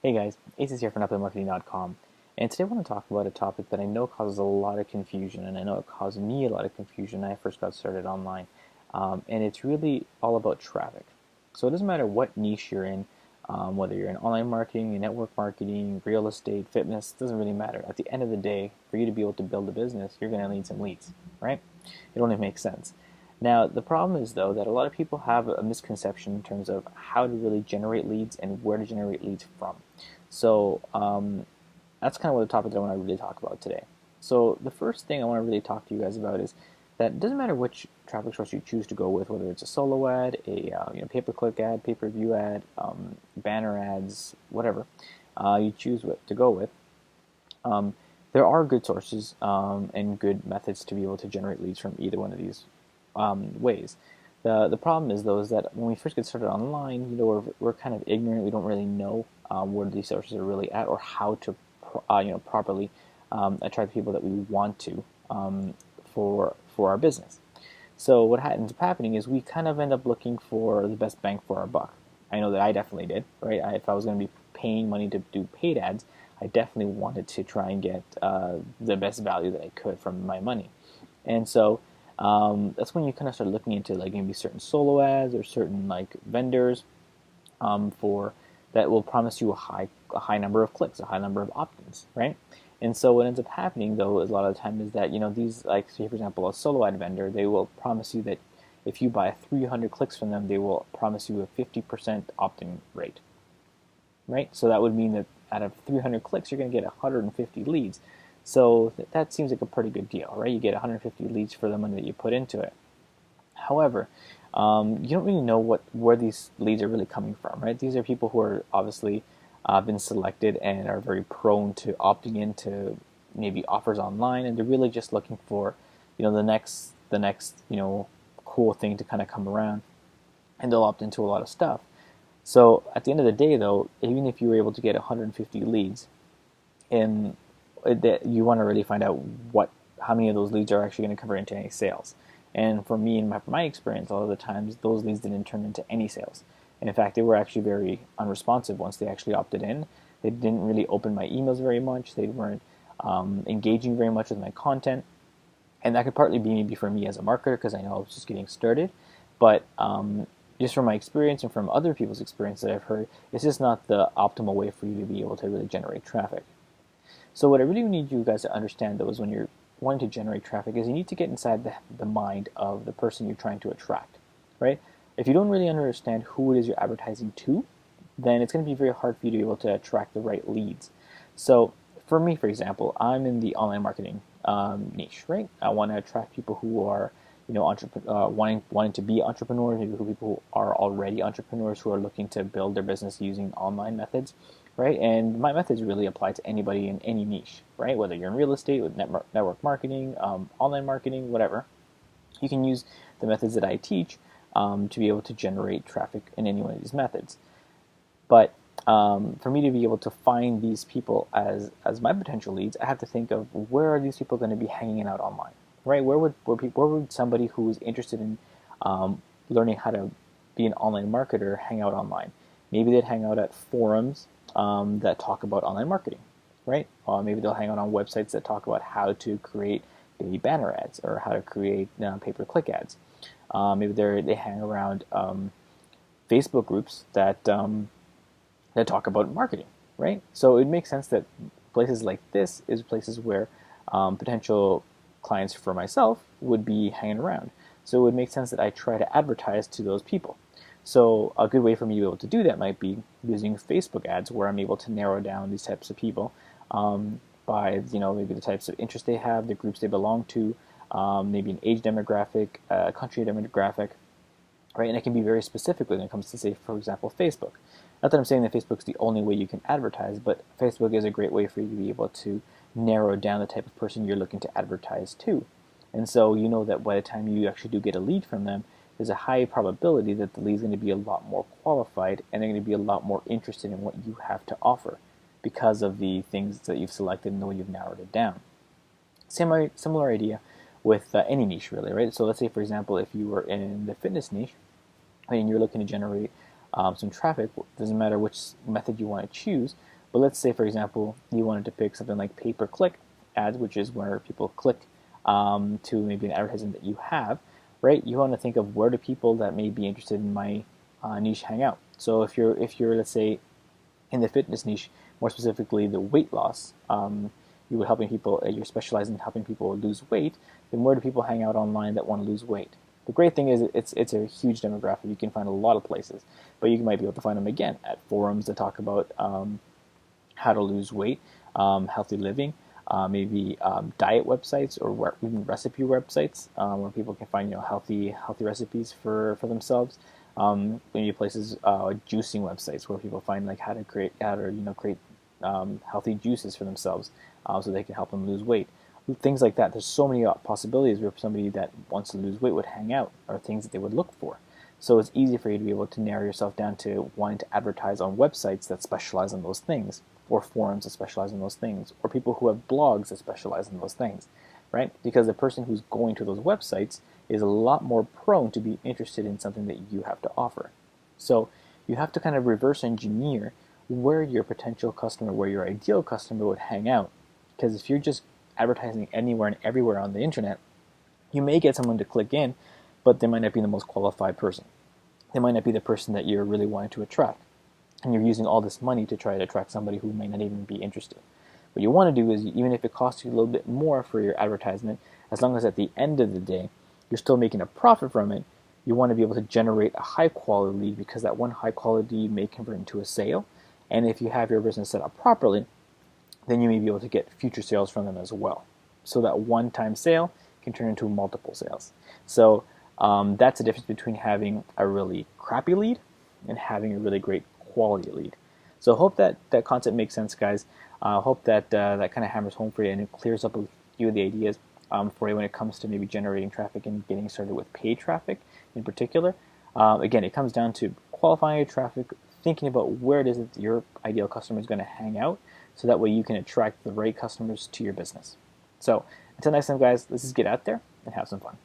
Hey guys, Ace is here from NetPlayMarketing.com, and today I want to talk about a topic that I know causes a lot of confusion, and I know it caused me a lot of confusion when I first got started online, and it's really all about traffic. So it doesn't matter what niche you're in, whether you're in online marketing, network marketing, real estate, fitness, it doesn't really matter. At the end of the day, for you to be able to build a business, you're going to need some leads, right? It only makes sense. Now, the problem is, though, that a lot of people have a misconception in terms of how to really generate leads and where to generate leads from. So that's kind of what the topic that I want to really talk about today. So the first thing I want to really talk to you guys about is that it doesn't matter which traffic source you choose to go with, whether it's a solo ad, a pay-per-click ad, pay-per-view ad, banner ads, whatever you choose to go with. There are good sources and good methods to be able to generate leads from either one of these ways. The problem is, though, is that when we first get started online, we're kind of ignorant. We don't really know where these sources are really at, or how to properly attract the people that we want to for our business. So what ends up happening is we kind of end up looking for the best bang for our buck. I know that I definitely did, right? If I was going to be paying money to do paid ads, I definitely wanted to try and get the best value that I could from my money. And so that's when you kind of start looking into like maybe certain solo ads or certain like vendors for that will promise you a high number of clicks, a high number of opt-ins, right? And so what ends up happening, though, is a lot of the time is that these, like, say for example, a solo ad vendor, they will promise you that if you buy 300 clicks from them, they will promise you a 50% opt-in rate, right? So that would mean that out of 300 clicks, you're going to get 150 leads. So that seems like a pretty good deal, right? You get 150 leads for the money that you put into it. However, you don't really know where these leads are really coming from, right? These are people who are obviously been selected and are very prone to opting into maybe offers online, and they're really just looking for, the next cool thing to kind of come around, and they'll opt into a lot of stuff. So at the end of the day, though, even if you were able to get 150 leads, and you want to really find out how many of those leads are actually going to convert into any sales. And for me, in my experience, a lot of the times those leads didn't turn into any sales. And in fact, they were actually very unresponsive once they actually opted in. They didn't really open my emails very much. They weren't engaging very much with my content. And that could partly be maybe for me as a marketer, because I know I was just getting started. But just from my experience and from other people's experience that I've heard, it's just not the optimal way for you to be able to really generate traffic. So what I really need you guys to understand, though, is when you're wanting to generate traffic, is you need to get inside the mind of the person you're trying to attract, right? If you don't really understand who it is you're advertising to, then it's going to be very hard for you to be able to attract the right leads. So for me, for example, I'm in the online marketing niche, right? I want to attract people who are, wanting to be entrepreneurs, maybe people who are already entrepreneurs who are looking to build their business using online methods, right? And my methods really apply to anybody in any niche, right? Whether you're in real estate, with network marketing, online marketing, whatever, you can use the methods that I teach to be able to generate traffic in any one of these methods. But for me to be able to find these people as my potential leads, I have to think of where are these people going to be hanging out online, right? Where would somebody who is interested in learning how to be an online marketer hang out online? Maybe they'd hang out at forums that talk about online marketing, right? Maybe they'll hang out on websites that talk about how to create maybe banner ads or how to create pay-per-click ads. Maybe they hang around Facebook groups that talk about marketing, right? So it makes sense that places like this is places where potential clients for myself would be hanging around. So it would make sense that I try to advertise to those people. So a good way for me to be able to do that might be using Facebook ads, where I'm able to narrow down these types of people by maybe the types of interests they have, the groups they belong to, maybe an age demographic, country demographic, right? And it can be very specific when it comes to, say, for example, Facebook. Not that I'm saying that Facebook's the only way you can advertise, but Facebook is a great way for you to be able to narrow down the type of person you're looking to advertise to. And so you know that by the time you actually do get a lead from them, there's a high probability that the lead's going to be a lot more qualified, and they're going to be a lot more interested in what you have to offer because of the things that you've selected and the way you've narrowed it down. Similar idea with any niche, really, right? So let's say, for example, if you were in the fitness niche and you're looking to generate some traffic. Doesn't matter which method you want to choose, but let's say, for example, you wanted to pick something like pay-per-click ads, which is where people click to maybe an advertisement that you have, right? You want to think of where do people that may be interested in my niche hang out. So if you're let's say in the fitness niche, more specifically the weight loss, you're helping people, you're specializing in helping people lose weight, then where do people hang out online that want to lose weight? The great thing is it's a huge demographic. You can find a lot of places, but you might be able to find them again at forums that talk about how to lose weight, healthy living, maybe diet websites or even recipe websites where people can find healthy recipes for themselves. Maybe places juicing websites where people find like how to create healthy juices for themselves so they can help them lose weight. Things like that. There's so many possibilities where somebody that wants to lose weight would hang out, or things that they would look for. So it's easy for you to be able to narrow yourself down to wanting to advertise on websites that specialize in those things, or forums that specialize in those things, or people who have blogs that specialize in those things, right? Because the person who's going to those websites is a lot more prone to be interested in something that you have to offer. So you have to kind of reverse engineer where your potential customer, where your ideal customer would hang out. Because if you're just advertising anywhere and everywhere on the internet, you may get someone to click in, but they might not be the most qualified person. They might not be the person that you're really wanting to attract. And you're using all this money to try to attract somebody who may not even be interested. What you want to do is, even if it costs you a little bit more for your advertisement, as long as at the end of the day, you're still making a profit from it, you want to be able to generate a high quality lead, because that one high quality lead may convert into a sale. And if you have your business set up properly, then you may be able to get future sales from them as well. So that one-time sale can turn into multiple sales. So that's the difference between having a really crappy lead and having a really great quality lead. So I hope that concept makes sense, guys. I hope that that kind of hammers home for you, and it clears up a few of the ideas for you when it comes to maybe generating traffic and getting started with paid traffic in particular. Again, it comes down to qualifying your traffic, thinking about where it is that your ideal customer is going to hang out, so that way you can attract the right customers to your business. So until next time, guys, let's just get out there and have some fun.